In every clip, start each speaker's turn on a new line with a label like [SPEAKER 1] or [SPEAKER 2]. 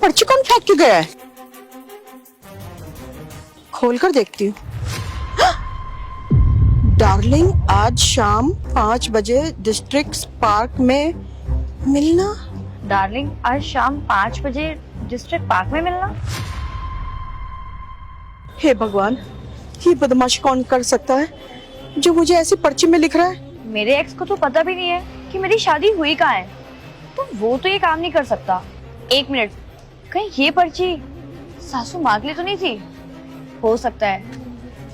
[SPEAKER 1] पर्ची कौन फेंक के गया है? खोल कर देखती हूँ। डार्लिंग, आज शाम 5 बजे डिस्ट्रिक्ट पार्क में मिलना।
[SPEAKER 2] डार्लिंग, आज शाम 5 बजे डिस्ट्रिक्ट पार्क में मिलना।
[SPEAKER 1] हे भगवान, ये बदमाश कौन कर सकता है जो मुझे ऐसी पर्ची में लिख रहा है?
[SPEAKER 2] मेरे एक्स को तो पता भी नहीं है कि मेरी शादी हुई कहाँ है, तो वो तो ये काम नहीं कर सकता। 1 मिनट, कहीं ये पर्ची सासू माँ के लिए तो नहीं थी? हो सकता है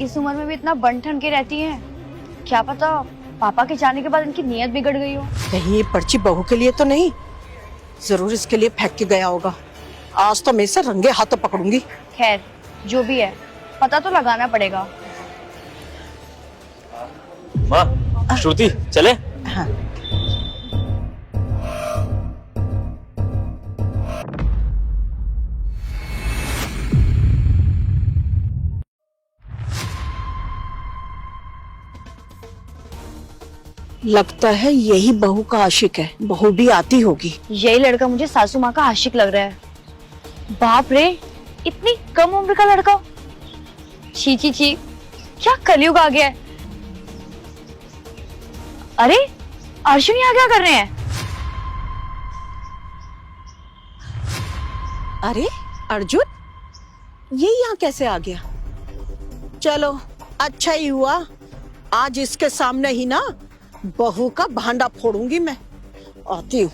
[SPEAKER 2] इस उम्र में भी इतना बन ठन के रहती है, क्या पता पापा के जाने के बाद इनकी नीयत बिगड़ गई हो।
[SPEAKER 1] कहीं ये पर्ची बहू के लिए तो नहीं? जरूर इसके लिए फेंक के गया होगा। आज तो मैं इसे रंगे हाथों पकड़ूंगी।
[SPEAKER 2] खैर, जो भी है पता तो लगाना पड़ेगा।
[SPEAKER 3] माँ, श्रुति, चले?
[SPEAKER 1] हाँ। लगता है यही बहू का आशिक है। बहू भी आती होगी।
[SPEAKER 2] यही लड़का मुझे सासू माँ का आशिक लग रहा है। बाप रे, इतनी कम उम्र का लड़का। छी छी छी, क्या कलयुग आ गया है। अरे अर्जुन यहाँ क्या कर रहे हैं?
[SPEAKER 1] अरे अर्जुन, ये यहाँ कैसे आ गया? चलो अच्छा ही हुआ, आज इसके सामने ही ना बहू का भांडा फोड़ूंगी मैं। आती हूँ।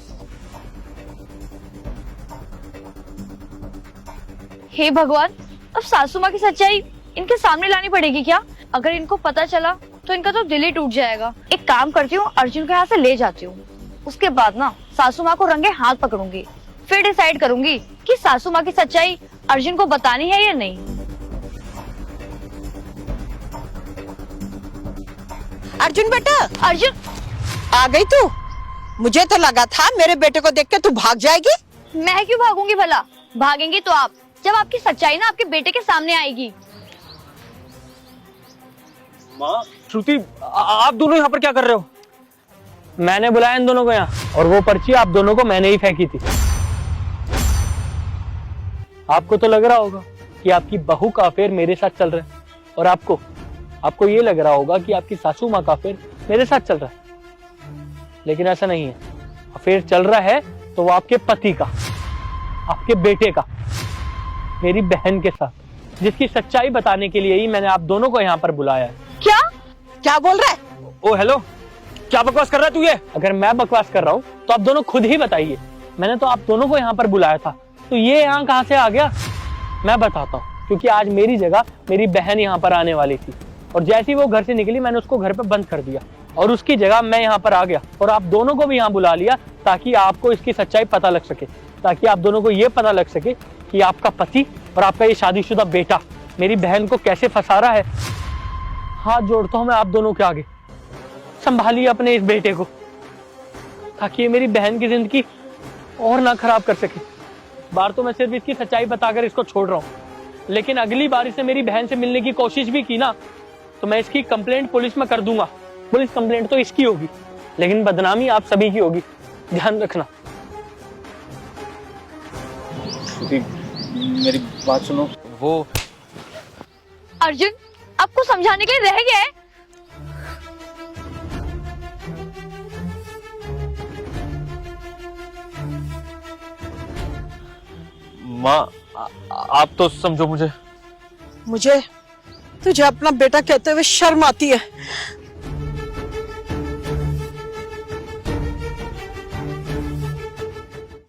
[SPEAKER 2] हे भगवान, अब सासू माँ की सच्चाई इनके सामने लानी पड़ेगी क्या? अगर इनको पता चला तो इनका तो दिल ही टूट जाएगा। एक काम करती हूँ, अर्जुन को यहाँ से ले जाती हूँ। उसके बाद ना सासू माँ को रंगे हाथ पकड़ूंगी, फिर डिसाइड करूंगी कि सासू माँ की सच्चाई अर्जुन को बतानी है या नहीं।
[SPEAKER 1] अर्जुन बेटा,
[SPEAKER 2] अर्जुन,
[SPEAKER 1] आ गई तू? मुझे तो लगा था मेरे बेटे को देख के तू भाग जाएगी।
[SPEAKER 2] मैं क्यों भागूंगी भला? भागेंगी तो आप, जब आपकी सच्चाई ना आपके बेटे के सामने आएगी।
[SPEAKER 3] माँ, श्रुति, आप दोनों यहाँ पर क्या कर रहे हो? मैंने बुलाया इन दोनों को यहाँ, और वो पर्ची आप दोनों को मैंने ही फेंकी थी। आपको तो लग रहा होगा कि आपकी बहू का अफेयर मेरे साथ चल रहा है, और आपको ये लग रहा होगा कि आपकी सासू माँ का अफेयर मेरे साथ चल रहा है। लेकिन ऐसा नहीं है। अफेयर चल रहा है तो वो आपके पति का, आपके बेटे का, मेरी बहन के साथ, जिसकी सच्चाई बताने के लिए ही मैंने आप दोनों को यहाँ पर बुलाया है।
[SPEAKER 2] क्या
[SPEAKER 1] क्या बोल रहा है?
[SPEAKER 3] ओ हेलो, क्या बकवास कर रहा है तू ये? अगर मैं बकवास कर रहा हूँ तो आप दोनों खुद ही बताइए। मैंने तो आप दोनों को यहाँ पर बुलाया था, तो ये यहाँ कहाँ से आ गया? मैं बताता हूँ, क्योंकि आज मेरी जगह मेरी बहन यहाँ पर आने वाली थी, और जैसे ही वो घर से निकली मैंने उसको घर पे बंद कर दिया, और उसकी जगह मैं यहाँ पर आ गया और आप दोनों को भी यहाँ बुला लिया, ताकि आपको इसकी सच्चाई पता लग सके, ताकि आप दोनों को ये पता लग सके कि आपका पति और आपका ये शादीशुदा बेटा मेरी बहन को कैसे फंसा रहा है। हाथ जोड़ता हूँ मैं आप दोनों के आगे, संभालिए अपने इस बेटे को, ताकि ये मेरी बहन की जिंदगी और ना खराब कर सके। बार तो मैं सिर्फ इसकी सच्चाई बताकर इसको छोड़ रहा हूँ, लेकिन अगली बार इसने मेरी बहन से मिलने की कोशिश भी की ना, तो मैं इसकी कंप्लेंट पुलिस में कर दूंगा। पुलिस कंप्लेंट तो इसकी होगी, लेकिन बदनामी आप सभी की होगी, ध्यान रखना।
[SPEAKER 4] मेरी बात सुनो। वो
[SPEAKER 2] अर्जुन, आपको समझाने के लिए रह गया है?
[SPEAKER 4] माँ, आप तो समझो मुझे।
[SPEAKER 1] मुझे तुझे अपना बेटा कहते हुए शर्म आती है।